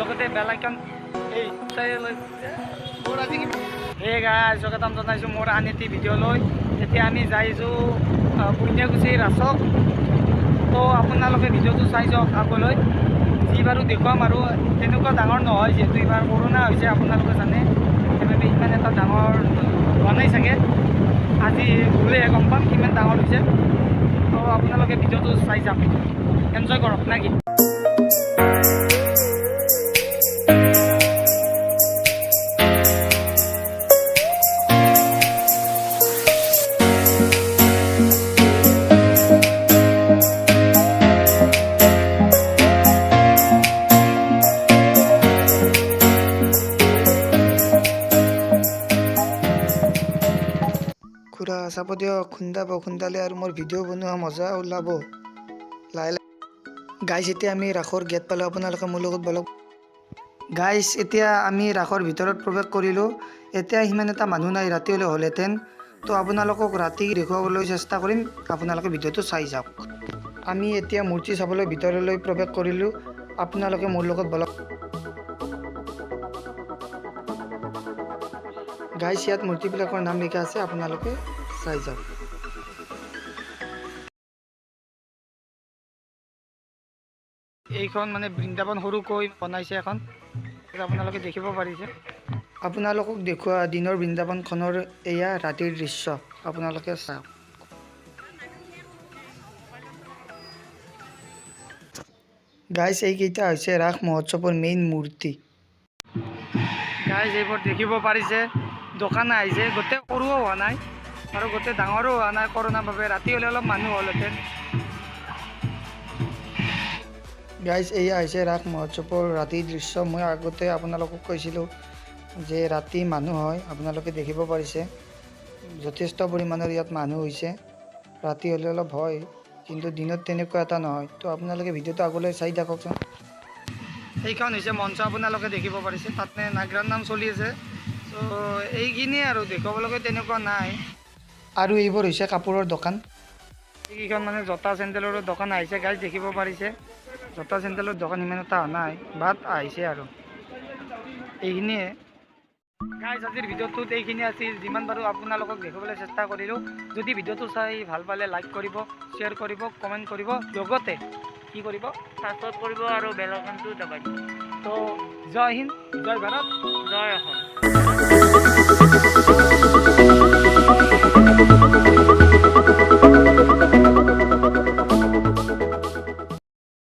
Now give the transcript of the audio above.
লগতে বেল আইকন এই মোৰ আজি হে গাইজ স্বাগতম জনাইছোঁ মোৰ আন এটি ভিডিঅ'লৈ। এতিয়া আমি যাইছোঁ পুণ্যকুচি ৰাসক। তো আপোনালোকে ভিডিঅ'টো চাই যাওক আগলৈ, যি বাৰু দেখুৱাম আৰু তেনেকুৱা ডাঙৰ নহয়, যিহেতু এইবাৰ কৰোণা হৈছে আপোনালোকে জানে, সেইবাবে ইমান এটা ডাঙৰ হোৱা নাই চাগে। আজি গ'লেহে গম পাম কিমান ডাঙৰ হৈছে। তো আপোনালোকে ভিডিঅ'টো চাই যাওক, এনজয় কৰক নে কি? খুৰা চাব দিয়ক, খুন্দালে আৰু মোৰ ভিডিঅ' বনোৱা মজা ওলাব লাহে লাহে। গাইজ এতিয়া আমি ৰাসৰ গেট পালোঁ, আপোনালোকে মোৰ লগত বলক। গাইজ এতিয়া আমি ৰাসৰ ভিতৰত প্ৰৱেশ কৰিলোঁ। এতিয়া সিমান এটা মানুহ নাই, ৰাতি হ'লে হ'লহেঁতেন। তো আপোনালোকক ৰাতি দেখুৱাবলৈ চেষ্টা কৰিম, আপোনালোকে ভিডিঅ'টো চাই যাওক। আমি এতিয়া মূৰ্তি চাবলৈ ভিতৰলৈ প্ৰৱেশ কৰিলোঁ, আপোনালোকে মোৰ লগত বলক। গাইজ ইয়াত মূৰ্তিবিলাকৰ নাম লিখা আছে, আপোনালোকে চাই যাওক। এইখন মানে বৃন্দাবন সৰুকৈ বনাইছে এখন, আপোনালোকে দেখিব পাৰিছে। আপোনালোকক দেখুওৱা দিনৰ বৃন্দাবনখনৰ এয়া ৰাতিৰ দৃশ্য, আপোনালোকে চাওক। গাইজ এইকেইটা হৈছে ৰাস মহোৎসৱৰ মেইন মূৰ্তি। গাইজ এইবোৰ দেখিব পাৰিছে, দোকান আহিছে, গোটেই সৰুও হোৱা নাই আৰু গোটেই ডাঙৰো হোৱা নাই কৰোণাৰ বাবে। ৰাতি হ'লে অলপ মানুহ হ'লহেঁতেন। গাইজ এয়া হৈছে ৰাস মহোৎসৱৰ ৰাতিৰ দৃশ্য। মই আগতে আপোনালোকক কৈছিলোঁ যে ৰাতি মানুহ হয়, আপোনালোকে দেখিব পাৰিছে যথেষ্ট পৰিমাণৰ ইয়াত মানুহ হৈছে। ৰাতি হ'লে অলপ হয়, কিন্তু দিনত তেনেকুৱা এটা নহয়। তো আপোনালোকে ভিডিঅ'টো আগলৈ চাই থাককচোন। এইখন হৈছে মঞ্চ, আপোনালোকে দেখিব পাৰিছে, তাত নাগ্ৰাৰ নাম চলি আছে। তো এইখিনিয়ে আৰু দেখুৱাবলগীয়া তেনেকুৱা নাই। আৰু এইবোৰ হৈছে কাপোৰৰ দোকান। এইকেইখন মানে জোতা চেণ্ডেলৰো দোকান আহিছে। গাইজ দেখিব পাৰিছে জোতা চেণ্ডেলৰ দোকান ইমান এটা অহা নাই, বাট আহিছে আৰু এইখিনিয়ে। গাইজ আজিৰ ভিডিঅ'টোত এইখিনি আছিল, যিমান পাৰোঁ আপোনালোকক দেখুৱাবলৈ চেষ্টা কৰিলোঁ। যদি ভিডিঅ'টো চাই ভাল পালে লাইক কৰিব, শ্বেয়াৰ কৰিব, কমেণ্ট কৰিব, লগতে কি কৰিব, ছাবস্ক্ৰাইব কৰিব আৰু বেল আইকনটো দবাই দিব। তো জয় হিন্দ, জয় ভাৰত, জয় অসম।